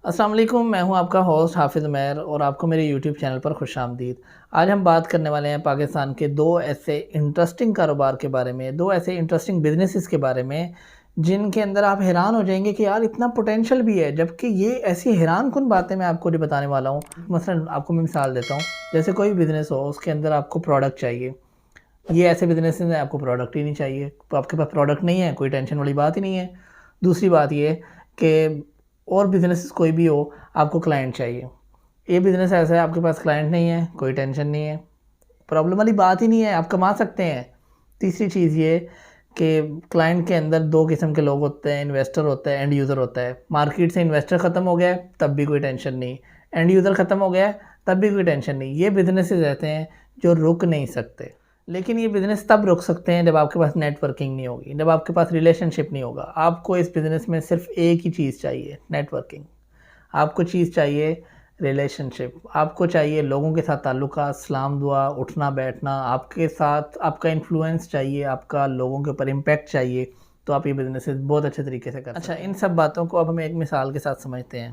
السلام علیکم، میں ہوں آپ کا ہوسٹ حافظ عمیر اور آپ کو میرے یوٹیوب چینل پر خوش آمدید۔ آج ہم بات کرنے والے ہیں پاکستان کے دو ایسے انٹرسٹنگ کاروبار کے بارے میں، دو ایسے انٹرسٹنگ بزنسز کے بارے میں جن کے اندر آپ حیران ہو جائیں گے کہ یار اتنا پوٹینشل بھی ہے، جبکہ یہ ایسی حیران کن باتیں میں آپ کو جو بتانے والا ہوں۔ مثلا آپ کو میں مثال دیتا ہوں، جیسے کوئی بزنس ہو، اس کے اندر آپ کو پروڈکٹ چاہیے۔ یہ ایسے بزنسز ہیں آپ کو پروڈکٹ ہی نہیں چاہیے، تو آپ کے پاس پروڈکٹ نہیں ہے، کوئی ٹینشن والی بات ہی نہیں ہے۔ دوسری بات یہ کہ اور بزنس کوئی بھی ہو، آپ کو کلائنٹ چاہیے۔ یہ بزنس ایسا ہے آپ کے پاس کلائنٹ نہیں ہے، کوئی ٹینشن نہیں ہے، پرابلم والی بات ہی نہیں ہے، آپ کما سکتے ہیں۔ تیسری چیز یہ کہ کلائنٹ کے اندر دو قسم کے لوگ ہوتے ہیں، انویسٹر ہوتا ہے، اینڈ یوزر ہوتا ہے۔ مارکیٹ سے انویسٹر ختم ہو گیا ہے تب بھی کوئی ٹینشن نہیں، اینڈ یوزر ختم ہو گیا ہے تب بھی کوئی ٹینشن نہیں۔ یہ بزنسز ایسے ہیں جو رک نہیں سکتے، لیکن یہ بزنس تب رک سکتے ہیں جب آپ کے پاس نیٹ ورکنگ نہیں ہوگی، جب آپ کے پاس ریلیشن شپ نہیں ہوگا۔ آپ کو اس بزنس میں صرف ایک ہی چیز چاہیے، نیٹ ورکنگ۔ آپ کو چیز چاہیے ریلیشن شپ، آپ کو چاہیے لوگوں کے ساتھ تعلقات، سلام دعا، اٹھنا بیٹھنا، آپ کے ساتھ آپ کا انفلوئنس چاہیے، آپ کا لوگوں کے اوپر امپیکٹ چاہیے، تو آپ یہ بزنس بہت اچھے طریقے سے کر سکتے ہیں۔ اچھا، ان سب باتوں کو اب ہم ایک مثال کے ساتھ سمجھتے ہیں۔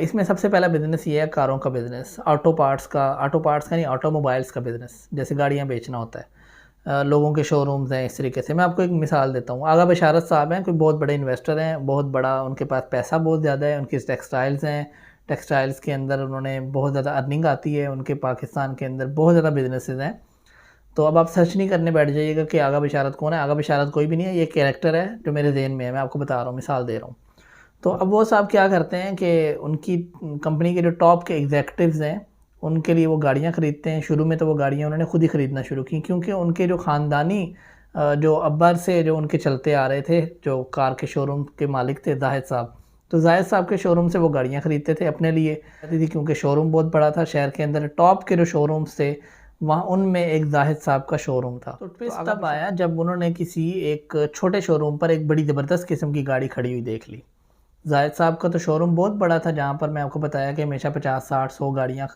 اس میں سب سے پہلا بزنس یہ ہے کاروں کا بزنس، آٹو پارٹس کا نہیں، آٹو موبائلس کا بزنس، جیسے گاڑیاں بیچنا ہوتا ہے۔ لوگوں کے شو رومز ہیں اس طریقے سے۔ میں آپ کو ایک مثال دیتا ہوں۔ آغا بشارت صاحب ہیں، کوئی بہت بڑے انویسٹر ہیں، بہت بڑا ان کے پاس پیسہ بہت زیادہ ہے، ان کی ٹیکسٹائلز ہیں، ٹیکسٹائلز کے اندر انہوں نے بہت زیادہ ارننگ آتی ہے، ان کے پاکستان کے اندر بہت زیادہ بزنسز ہیں۔ تو اب آپ سرچ نہیں کرنے بیٹھ جائیے گا کہ آغا بشارت کون ہے۔ آغا بشارت کوئی بھی نہیں ہے، یہ کیریکٹر ہے جو میرے ذہن میں ہے، میں آپ کو بتا رہا ہوں، مثال دے رہا ہوں۔ تو اب وہ صاحب کیا کرتے ہیں کہ ان کی کمپنی کے جو ٹاپ کے ایگزیکٹوز ہیں ان کے لیے وہ گاڑیاں خریدتے ہیں۔ شروع میں تو وہ گاڑیاں انہوں نے خود ہی خریدنا شروع کی، کیونکہ ان کے جو خاندانی جو ابر سے جو ان کے چلتے آ رہے تھے، جو کار کے شو روم کے مالک تھے زاہد صاحب، تو زاہد صاحب کے شو روم سے وہ گاڑیاں خریدتے تھے اپنے لیے، کیونکہ شو روم بہت بڑا تھا شہر کے اندر۔ ٹاپ کے جو شو رومز تھے وہاں ان میں ایک زاہد صاحب کا شو روم تھا۔ تو ٹوسٹ تب آیا جب انہوں نے کسی ایک چھوٹے شو روم پر ایک بڑی زبردست قسم کی گاڑی کھڑی ہوئی دیکھ لی۔ زاہد صاحب کا تو شو روم بہت بڑا تھا، جہاں پر میں آپ کو بتایا کہ ہمیشہ 50 60 100 گاڑیاں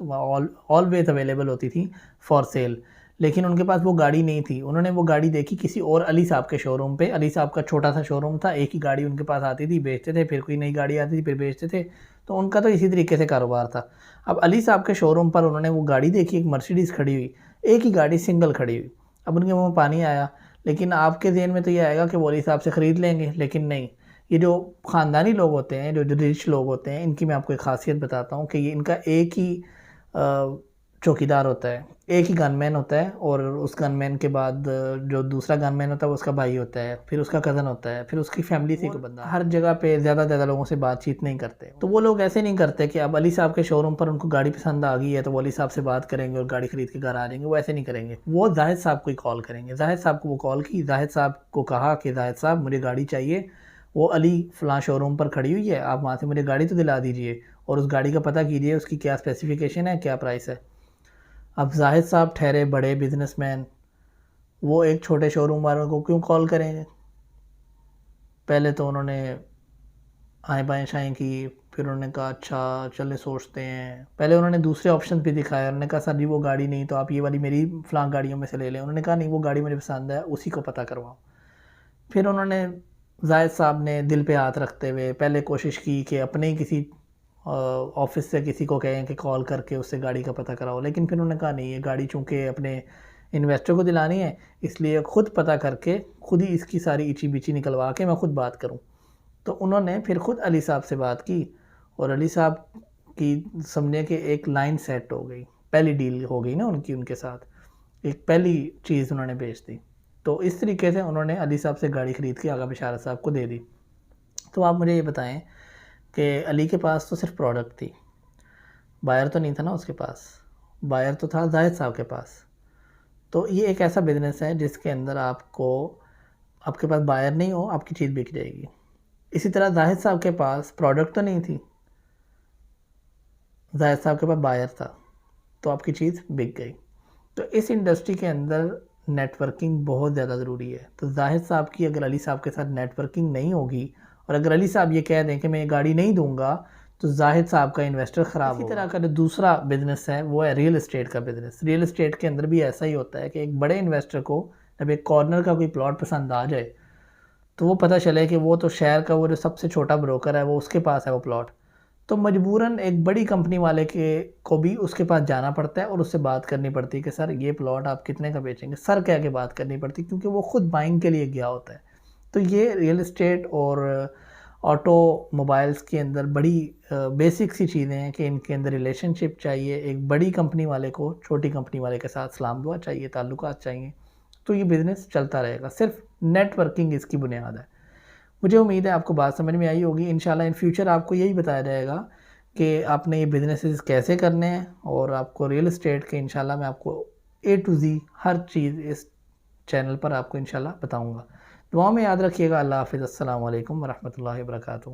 آلویز اویلیبل ہوتی تھیں فار سیل، لیکن ان کے پاس وہ گاڑی نہیں تھی۔ انہوں نے وہ گاڑی دیکھی کسی اور علی صاحب کے شو روم پہ۔ علی صاحب کا چھوٹا سا شو روم تھا، ایک ہی گاڑی ان کے پاس آتی تھی، بیچتے تھے، پھر کوئی نئی گاڑی آتی تھی، پھر بیچتے تھے۔ تو ان کا تو اسی طریقے سے کاروبار تھا۔ اب علی صاحب کے شو روم پر انہوں نے وہ گاڑی دیکھی، ایک مرسیڈیز کھڑی ہوئی، ایک ہی گاڑی سنگل کھڑی ہوئی۔ اب ان کے منہ میں پانی آیا، لیکن آپ کے ذہن میں تو یہ آئے گا کہ وہ علی صاحب سے خرید لیں گے، لیکن نہیں۔ یہ جو خاندانی لوگ ہوتے ہیں، جو رچ لوگ ہوتے ہیں، ان کی میں آپ کو ایک خاصیت بتاتا ہوں کہ یہ ان کا ایک ہی چوکیدار ہوتا ہے، ایک ہی گن مین ہوتا ہے، اور اس گن مین کے بعد جو دوسرا گن مین ہوتا ہے وہ اس کا بھائی ہوتا ہے، پھر اس کا کزن ہوتا ہے، پھر اس کی فیملی سے کوئی بندہ۔ ہر جگہ پہ زیادہ زیادہ لوگوں سے بات چیت نہیں کرتے۔ تو وہ لوگ ایسے نہیں کرتے کہ اب علی صاحب کے شو روم پر ان کو گاڑی پسند آ گئی ہے تو وہ علی صاحب سے بات کریں گے اور گاڑی خرید کے گھر آ جائیں گے، وہ ایسے نہیں کریں گے۔ وہ زاہد صاحب کو ہی کال کریں گے۔ زاہد صاحب کو وہ کال کی، زاہد صاحب کو کہا کہ زاہد صاحب مجھے گاڑی چاہیے، وہ علی فلاں شو روم پر کھڑی ہوئی ہے، آپ وہاں سے مجھے گاڑی تو دلا دیجئے، اور اس گاڑی کا پتہ کیجئے اس کی کیا اسپیسیفیکیشن ہے، کیا پرائس ہے۔ اب زاہد صاحب ٹھہرے بڑے بزنس مین، وہ ایک چھوٹے شو روم والوں کو کیوں کال کریں گے؟ پہلے تو انہوں نے آئیں بائیں شائیں کی، پھر انہوں نے کہا اچھا چلے سوچتے ہیں۔ پہلے انہوں نے دوسرے آپشنز بھی دکھائے، انہوں نے کہا سر جی وہ گاڑی نہیں تو آپ یہ والی میری فلاں گاڑیوں میں سے لے لیں۔ انہوں نے کہا نہیں، وہ گاڑی مجھے پسند ہے، اسی کو پتہ کرواؤ۔ پھر انہوں نے زاہد صاحب نے دل پہ ہاتھ رکھتے ہوئے پہلے کوشش کی کہ اپنے ہی کسی آفس سے کسی کو کہیں کہ کال کر کے اس سے گاڑی کا پتہ کراؤ، لیکن پھر انہوں نے کہا نہیں، یہ گاڑی چونکہ اپنے انویسٹر کو دلانی ہے، اس لیے خود پتہ کر کے خود ہی اس کی ساری ایچی بیچی نکلوا کے میں خود بات کروں۔ تو انہوں نے پھر خود علی صاحب سے بات کی، اور علی صاحب کی سمجھے کہ ایک لائن سیٹ ہو گئی، پہلی ڈیل ہو گئی نا ان کے ساتھ، ایک پہلی چیز انہوں نے بیچ دی۔ تو اس طریقے سے انہوں نے علی صاحب سے گاڑی خرید کے آغا بشارت صاحب کو دے دی۔ تو آپ مجھے یہ بتائیں کہ علی کے پاس تو صرف پروڈکٹ تھی، بائر تو نہیں تھا نا اس کے پاس، بائر تو تھا زاہد صاحب کے پاس۔ تو یہ ایک ایسا بزنس ہے جس کے اندر آپ کے پاس بائر نہیں ہو، آپ کی چیز بک جائے گی۔ اسی طرح زاہد صاحب کے پاس پروڈکٹ تو نہیں تھی، زاہد صاحب کے پاس بائر تھا، تو آپ کی چیز بک گئی۔ تو اس انڈسٹری کے اندر نیٹ ورکنگ بہت زیادہ ضروری ہے۔ تو زاہد صاحب کی اگر علی صاحب کے ساتھ نیٹ ورکنگ نہیں ہوگی، اور اگر علی صاحب یہ کہہ دیں کہ میں یہ گاڑی نہیں دوں گا، تو زاہد صاحب کا انویسٹر خراب ہوگا۔ اسی طرح کا جو دوسرا بزنس ہے وہ ہے ریل اسٹیٹ کا بزنس۔ ریل اسٹیٹ کے اندر بھی ایسا ہی ہوتا ہے کہ ایک بڑے انویسٹر کو جب ایک کارنر کا کوئی پلاٹ پسند آ جائے، تو وہ پتہ چلے کہ وہ تو شہر کا وہ جو سب سے چھوٹا بروکر ہے وہ اس کے پاس ہے وہ پلاٹ، تو مجبوراً ایک بڑی کمپنی والے کو بھی اس کے پاس جانا پڑتا ہے اور اس سے بات کرنی پڑتی ہے کہ سر یہ پلاٹ آپ کتنے کا بیچیں گے، سر کہہ کے بات کرنی پڑتی ہے، کیونکہ وہ خود بائنگ کے لیے گیا ہوتا ہے۔ تو یہ ریئل اسٹیٹ اور آٹو موبائلز کے اندر بڑی بیسک سی چیزیں ہیں کہ ان کے اندر ریلیشن شپ چاہیے، ایک بڑی کمپنی والے کو چھوٹی کمپنی والے کے ساتھ سلام دعا چاہیے، تعلقات چاہیے، تو یہ بزنس چلتا رہے گا، صرف نیٹ ورکنگ اس کی بنیاد ہے۔ مجھے امید ہے آپ کو بات سمجھ میں آئی ہوگی، انشاءاللہ ان فیوچر آپ کو یہی بتایا جائے گا کہ آپ نے یہ بزنسز کیسے کرنے ہیں، اور آپ کو ریئل اسٹیٹ کے انشاءاللہ میں آپ کو A to Z ہر چیز اس چینل پر آپ کو انشاءاللہ بتاؤں گا۔ دعا میں یاد رکھیے گا۔ اللہ حافظ، السلام علیکم ورحمۃ اللہ وبرکاتہ۔